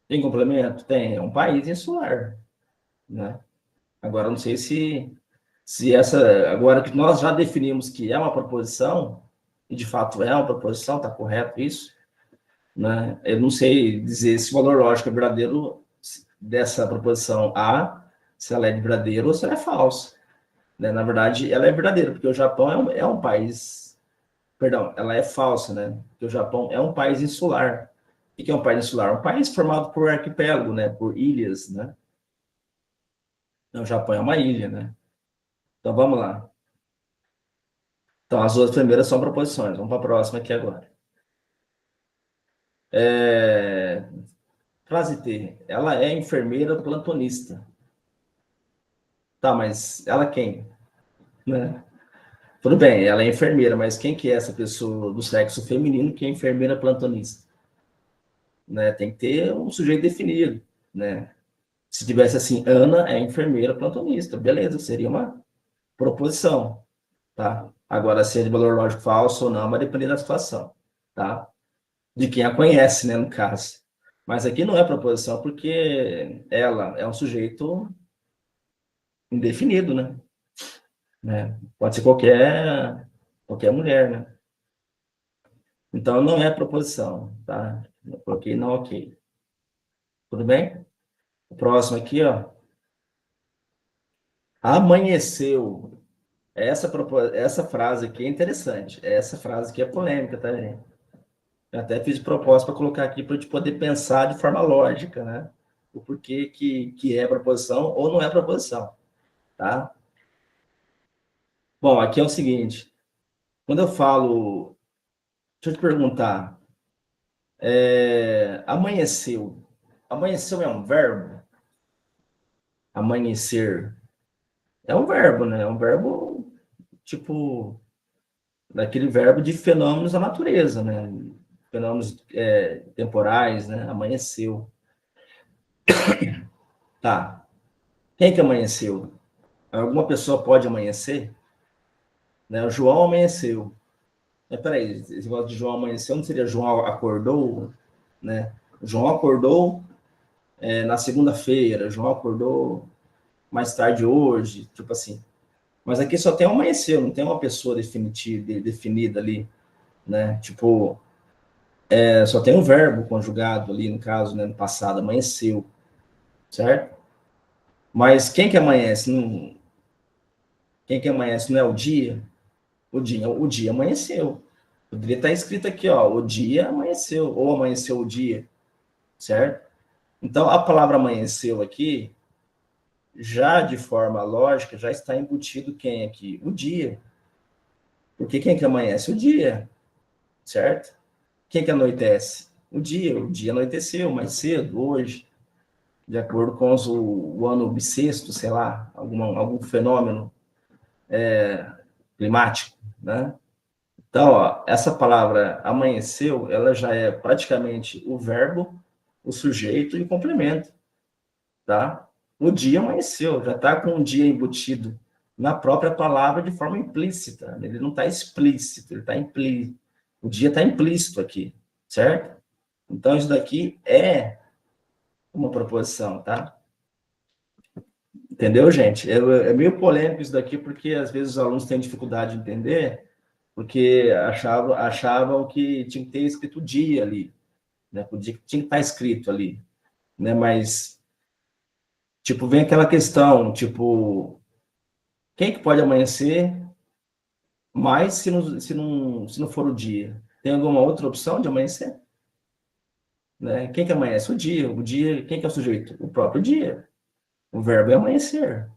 Tem complemento? Tem. É um país insular, né? Agora, não sei se essa... Agora que nós já definimos que é uma proposição, e de fato é uma proposição, está correto isso, né? Eu não sei dizer se o valor lógico é verdadeiro dessa proposição A, se ela é verdadeira ou se ela é falsa, né? Na verdade, ela é verdadeira, porque o Japão é um país... Perdão, ela é falsa, né? Porque o Japão é um país insular. O que é um país insular? Um país formado por arquipélago, né? Por ilhas, né? Então, o Japão é uma ilha, né? Então, vamos lá. Então, as duas primeiras são proposições. Vamos para a próxima aqui agora. Frase T. Ela é enfermeira plantonista. Tá, mas ela quem? Né? Tudo bem, ela é enfermeira, mas quem que é essa pessoa do sexo feminino que é enfermeira plantonista? Né? Tem que ter um sujeito definido, né? Se tivesse assim, Ana é enfermeira plantonista, beleza, seria uma proposição, tá? Agora, se é de valor lógico falso ou não, vai depender da situação, tá? De quem a conhece, né, no caso. Mas aqui não é proposição, porque ela é um sujeito indefinido, né? Pode ser qualquer mulher, né? Então, não é proposição, tá? Eu coloquei não ok. Tudo bem? O próximo aqui, ó. Amanheceu. Essa frase aqui é interessante. Essa frase aqui é polêmica, tá, gente? Eu até fiz de propósito para colocar aqui para a gente poder pensar de forma lógica, né? O porquê que é proposição ou não é proposição, tá? Bom, aqui é o seguinte. Quando eu falo... Deixa eu te perguntar. Amanheceu. Amanheceu é um verbo? Amanhecer é um verbo, né? É um verbo, tipo, daquele verbo de fenômenos da natureza, né? Fenômenos temporais, né? Amanheceu. Tá. Quem que amanheceu? Alguma pessoa pode amanhecer? Né? O João amanheceu. Peraí, esse negócio de João amanheceu não seria João acordou? Né? João acordou na segunda-feira, João acordou mais tarde hoje, tipo assim. Mas aqui só tem um amanheceu, não tem uma pessoa definida ali, né? Tipo, só tem um verbo conjugado ali, no caso, né? No passado, amanheceu, certo? Mas quem que amanhece? Quem que amanhece não é o dia? O dia amanheceu. Poderia estar escrito aqui, ó, o dia amanheceu, ou amanheceu o dia, certo? Então, a palavra amanheceu aqui, já de forma lógica, já está embutido quem aqui? O dia. Porque quem que amanhece? O dia, certo? Quem que anoitece? O dia anoiteceu mais cedo, hoje, de acordo com o ano bissexto, sei lá, algum fenômeno climático, né? Então, ó, essa palavra amanheceu, ela já é praticamente o verbo, o sujeito e o complemento, tá? O dia amanheceu, já está com o dia embutido na própria palavra de forma implícita. Ele não está explícito, ele está implícito. O dia está implícito aqui, certo? Então, isso daqui é uma proposição, tá? Entendeu, gente? É meio polêmico isso daqui, porque às vezes os alunos têm dificuldade de entender, porque achavam que tinha que ter escrito dia ali, né? Tinha que estar escrito ali, né? Mas, tipo, vem aquela questão, tipo, quem que pode amanhecer mais se não for o dia? Tem alguma outra opção de amanhecer? Né? Quem que amanhece? O dia, quem que é o sujeito? O próprio dia. O verbo é amanhecer,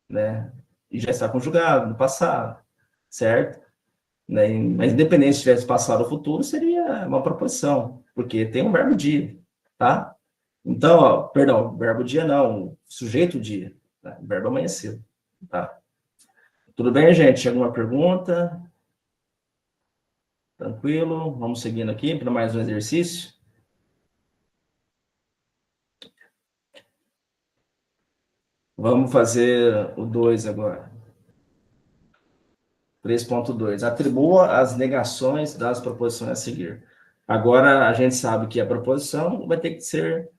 né? E já está conjugado no passado, certo? Né? Mas independente se tivesse passado ou futuro, seria uma proposição, porque tem um verbo dia, tá? Então, ó, perdão, verbo dia não, sujeito dia, tá? Verbo amanhecer, tá? Tudo bem, gente? Alguma pergunta? Tranquilo? Vamos seguindo aqui para mais um exercício. Vamos fazer o 2 agora. 3.2. Atribua as negações das proposições a seguir. Agora, a gente sabe que a proposição vai ter que ser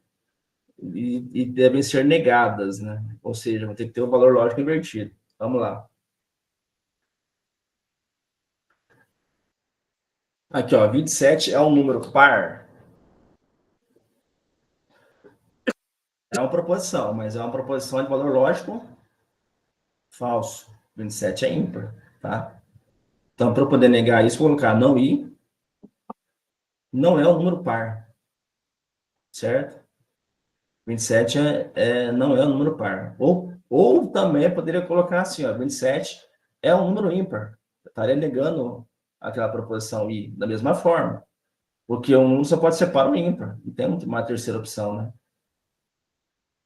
e devem ser negadas, né? Ou seja, vai ter que ter o valor lógico invertido. Vamos lá. Aqui, ó, 27 é um número par. É uma proposição, mas é uma proposição de valor lógico falso. 27 é ímpar, tá? Então, para eu poder negar isso, vou colocar não i, não é um número par. certo? 27 não é um número par. Ou também poderia colocar assim, ó, 27 é um número ímpar. Eu estaria negando aquela proposição I da mesma forma. Porque um número só pode ser par ou ímpar. Não tem uma terceira opção, né?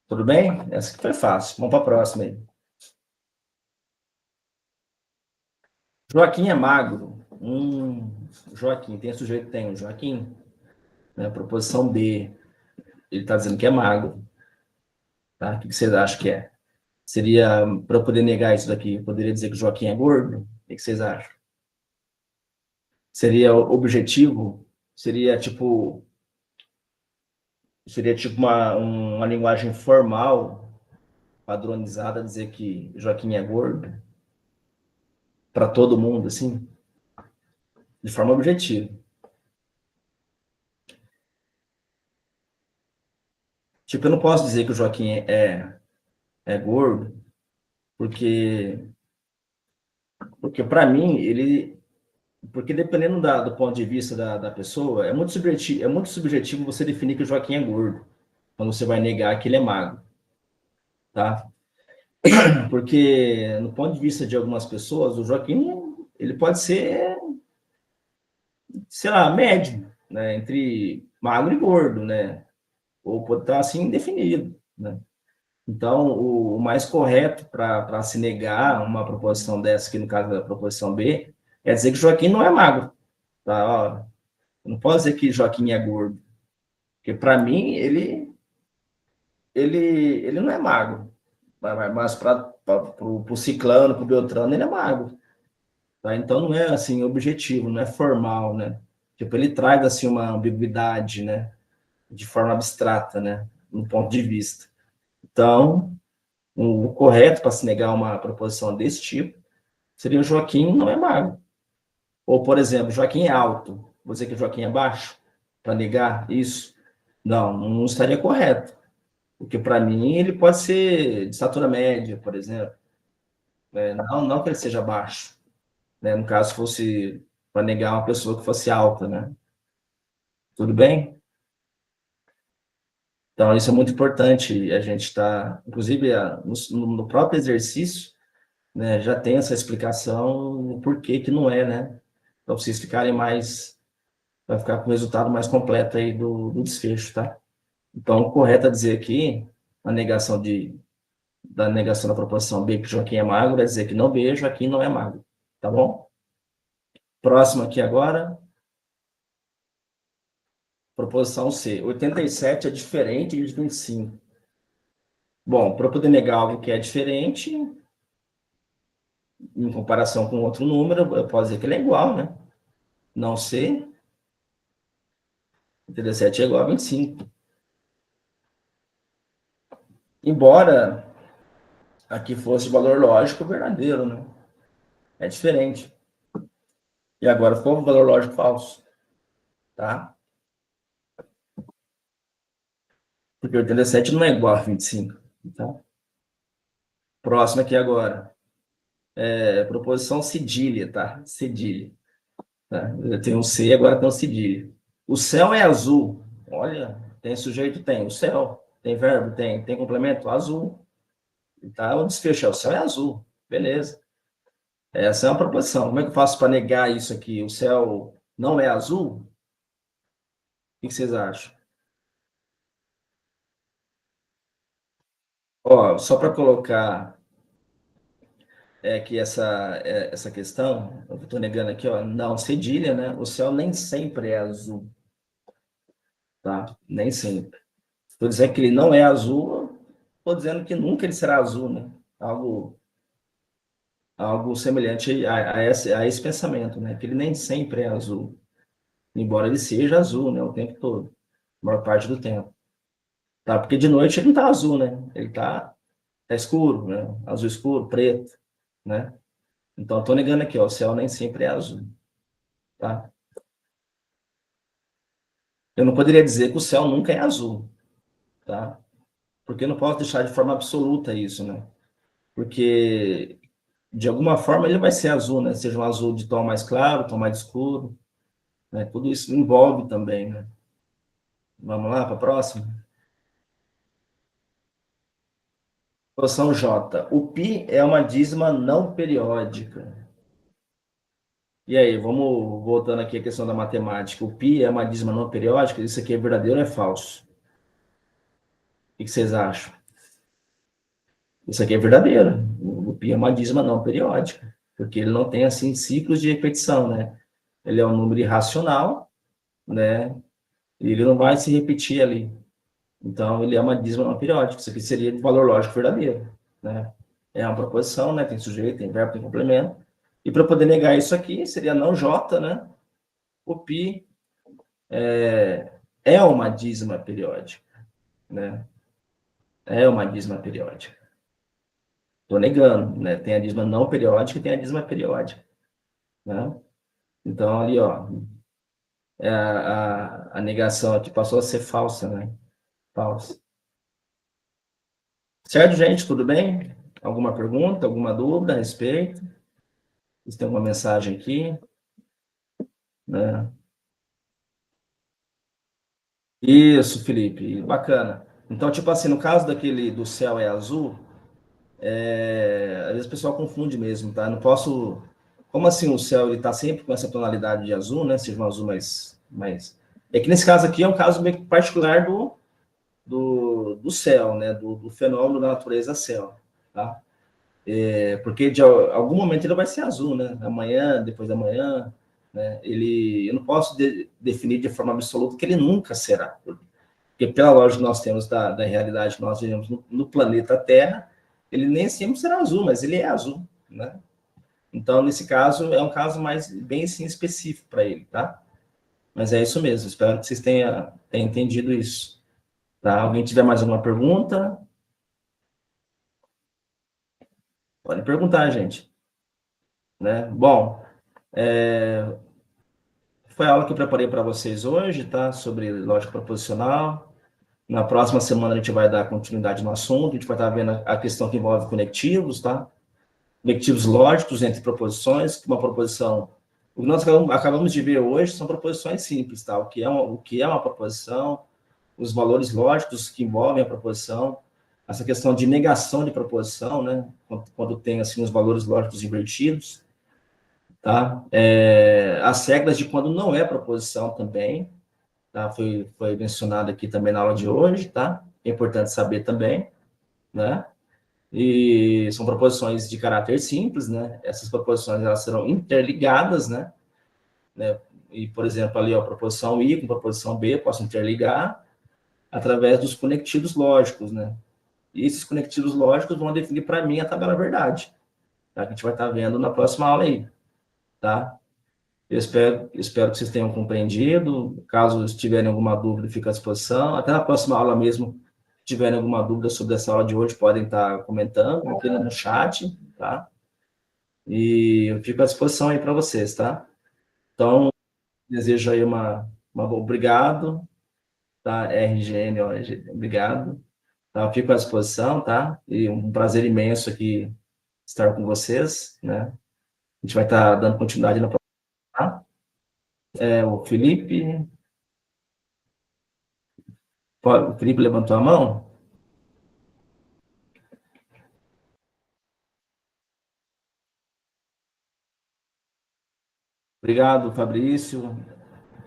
Tudo bem? Essa aqui foi fácil. Vamos para a próxima aí. Joaquim é magro. Joaquim, tem sujeito, tem um Joaquim. Né? Proposição B. Ele está dizendo que é magro. Tá? O que vocês acham que é? Seria, para eu poder negar isso daqui, eu poderia dizer que o Joaquim é gordo? O que vocês acham? Seria objetivo? Seria tipo uma linguagem formal, padronizada, dizer que Joaquim é gordo? Para todo mundo, assim? De forma objetiva. Tipo, eu não posso dizer que o Joaquim é gordo, porque, porque para mim, porque dependendo do ponto de vista da pessoa, é muito subjetivo você definir que o Joaquim é gordo, quando você vai negar que ele é magro, tá? Porque no ponto de vista de algumas pessoas, o Joaquim, ele pode ser, sei lá, médio, né? Entre magro e gordo, né? Ou pode estar assim indefinido, né? Então, o mais correto para se negar uma proposição dessa, que no caso da proposição B, é dizer que Joaquim não é magro, tá? Ó, eu não posso dizer que Joaquim é gordo, porque para mim ele não é magro, mas para o ciclano, para o Beltrano, ele é magro. Tá? Então não é assim objetivo, não é formal, né? Tipo, ele traz assim uma ambiguidade, né? De forma abstrata, né? No ponto de vista. Então, o correto para se negar uma proposição desse tipo seria o Joaquim não é magro. Ou, por exemplo, Joaquim é alto. Vou dizer que o Joaquim é baixo para negar isso? Não estaria correto. Porque para mim ele pode ser de estatura média, por exemplo. Né? Não que ele seja baixo. Né? No caso, fosse para negar uma pessoa que fosse alta, né? Tudo bem? Então, isso é muito importante. A gente está, inclusive, no próprio exercício, né, já tem essa explicação por que que não é, né? Para vocês ficarem mais, vai ficar com o resultado mais completo aí do desfecho, tá? Então, o correto é dizer aqui, da negação da proposição B, que Joaquim é magro, é dizer que não B, Joaquim não é magro, tá bom? Próximo aqui agora, proposição C. 87 é diferente de 25. Bom, para poder negar algo que é diferente, em comparação com outro número, eu posso dizer que ele é igual, né? Não C, 87 é igual a 25. Embora aqui fosse valor lógico verdadeiro, né? É diferente. E agora ficou o valor lógico falso, tá? Porque 87 não é igual a 25, tá? Próximo aqui agora. Proposição cedilha, tá? Cedilha. Tá? Eu tenho um C, agora tem um cedilha. O céu é azul. Olha, tem sujeito? Tem. O céu. Tem verbo? Tem. Tem complemento? Azul. Tá? O desfecho é o céu é azul. Beleza. Essa é uma proposição. Como é que eu faço para negar isso aqui? O céu não é azul? O que vocês acham? Ó, só para colocar que essa questão, eu estou negando aqui, ó, não, cedilha, né? O céu nem sempre é azul, tá? Nem sempre. Estou dizendo que ele não é azul, estou dizendo que nunca ele será azul, né? Algo semelhante a esse pensamento, né? Que ele nem sempre é azul, embora ele seja azul, né? O tempo todo, a maior parte do tempo. Tá? Porque de noite ele não está azul, né? Ele tá escuro, né? Azul escuro, preto, né? Então, estou negando aqui, ó, o céu nem sempre é azul, tá? Eu não poderia dizer que o céu nunca é azul, tá? Porque eu não posso deixar de forma absoluta isso, né? Porque, de alguma forma, ele vai ser azul, né? Seja um azul de tom mais claro, tom mais escuro, né? Tudo isso envolve também, né? Vamos lá para a próxima? Proposição J. O π é uma dízima não periódica. E aí, vamos voltando aqui à questão da matemática. O π é uma dízima não periódica? Isso aqui é verdadeiro ou é falso? O que vocês acham? Isso aqui é verdadeiro. O π é uma dízima não periódica, porque ele não tem, assim, ciclos de repetição, né? Ele é um número irracional, né? E ele não vai se repetir ali. Então, ele é uma dízima não periódica. Isso aqui seria de valor lógico verdadeiro, né? É uma proposição, né? Tem sujeito, tem verbo, tem complemento. E para poder negar isso aqui, seria não J, né? O π é uma dízima periódica, né? É uma dízima periódica. Estou negando, né? Tem a dízima não periódica e tem a dízima periódica, né? Então, ali, ó, a negação aqui passou a ser falsa, né? Falsa. Certo, gente? Tudo bem? Alguma pergunta, alguma dúvida a respeito? Vocês têm alguma mensagem aqui? Né? Isso, Felipe, bacana. Então, tipo assim, no caso daquele do céu é azul, às vezes o pessoal confunde mesmo, tá? Não posso. Como assim o céu ele tá sempre com essa tonalidade de azul, né? Seja um azul mais. É que nesse caso aqui é um caso meio particular do céu, né? Do fenômeno da natureza céu, tá? Porque de algum momento ele vai ser azul, né? Amanhã, depois da manhã, né? Eu não posso definir de forma absoluta que ele nunca será, porque pela lógica que nós temos da realidade que nós vivemos no planeta Terra, ele nem sempre será azul, mas ele é azul, né? Então, nesse caso, é um caso mais bem assim, específico para ele, tá? Mas é isso mesmo, espero que vocês tenham entendido isso. Tá? Alguém tiver mais alguma pergunta? Pode perguntar, gente. Né? Bom, foi a aula que eu preparei para vocês hoje, tá? Sobre lógica proposicional. Na próxima semana a gente vai dar continuidade no assunto, a gente vai estar vendo a questão que envolve conectivos, tá? Conectivos lógicos entre proposições, que uma proposição... O que nós acabamos de ver hoje são proposições simples, tá? O que é uma proposição, os valores lógicos que envolvem a proposição, essa questão de negação de proposição, né? Quando tem, assim, os valores lógicos invertidos, tá? As regras de quando não é proposição também, tá? Foi mencionado aqui também na aula de hoje, tá? É importante saber também, né? E são proposições de caráter simples, né? Essas proposições, elas serão interligadas, né? E, por exemplo, ali, ó, a proposição I com a proposição B, posso interligar através dos conectivos lógicos, né? E esses conectivos lógicos vão definir para mim a tabela verdade, tá? Que a gente vai estar vendo na próxima aula aí, tá? Eu espero que vocês tenham compreendido. Caso tiverem alguma dúvida, fica à disposição. Até na próxima aula mesmo, se tiverem alguma dúvida sobre essa aula de hoje, podem estar comentando aqui no chat, tá? E eu fico à disposição aí para vocês, tá? Então, desejo aí obrigado, tá? RGN, ó, obrigado. Tá? Eu fico à disposição, tá? E um prazer imenso aqui estar com vocês, né? A gente vai estar dando continuidade na próxima, tá? O Felipe levantou a mão? Obrigado, Fabrício.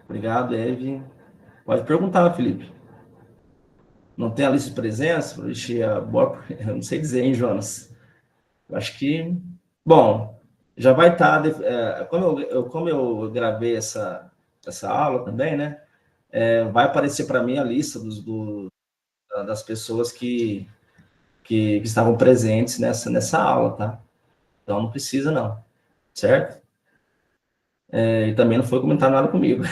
Obrigado, Eve. Pode perguntar, Felipe. Não tem a lista de presença? Ixi, eu não sei dizer, hein, Jonas? Eu acho que... Bom, já vai estar... Como eu gravei essa aula também, né? Vai aparecer para mim a lista das pessoas que estavam presentes nessa aula, tá? Então não precisa, não. Certo? E também não foi comentar nada comigo.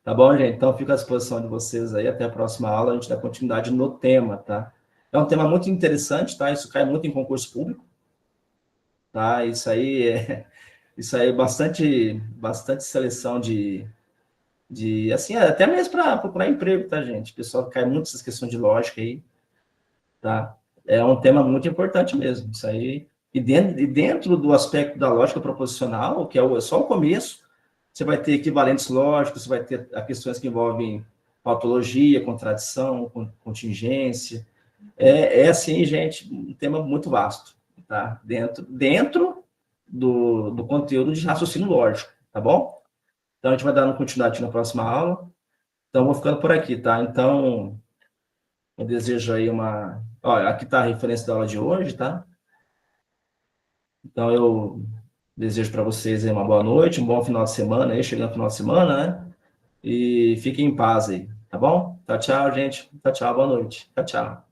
Tá bom, gente? Então, fico à disposição de vocês aí. Até a próxima aula. A gente dá continuidade no tema, tá? É um tema muito interessante, tá? Isso cai muito em concurso público, tá? Isso aí é bastante seleção assim, até mesmo para procurar emprego, tá, gente? O pessoal cai muito nessas questões de lógica aí, tá? É um tema muito importante mesmo. Isso aí. E dentro do aspecto da lógica proposicional, que é só o começo, você vai ter equivalentes lógicos, você vai ter questões que envolvem patologia, contradição, contingência. É assim, gente, um tema muito vasto, tá? Dentro do conteúdo de raciocínio lógico, tá bom? Então, a gente vai dar continuidade na próxima aula. Então, vou ficando por aqui, tá? Então, eu desejo aí uma... Olha, aqui está a referência da aula de hoje, tá? Então, eu desejo para vocês aí uma boa noite, um bom final de semana aí, chegando no final de semana, né? E fiquem em paz aí, tá bom? Tchau, tchau, gente. Tchau, tchau, boa noite. Tchau, tchau.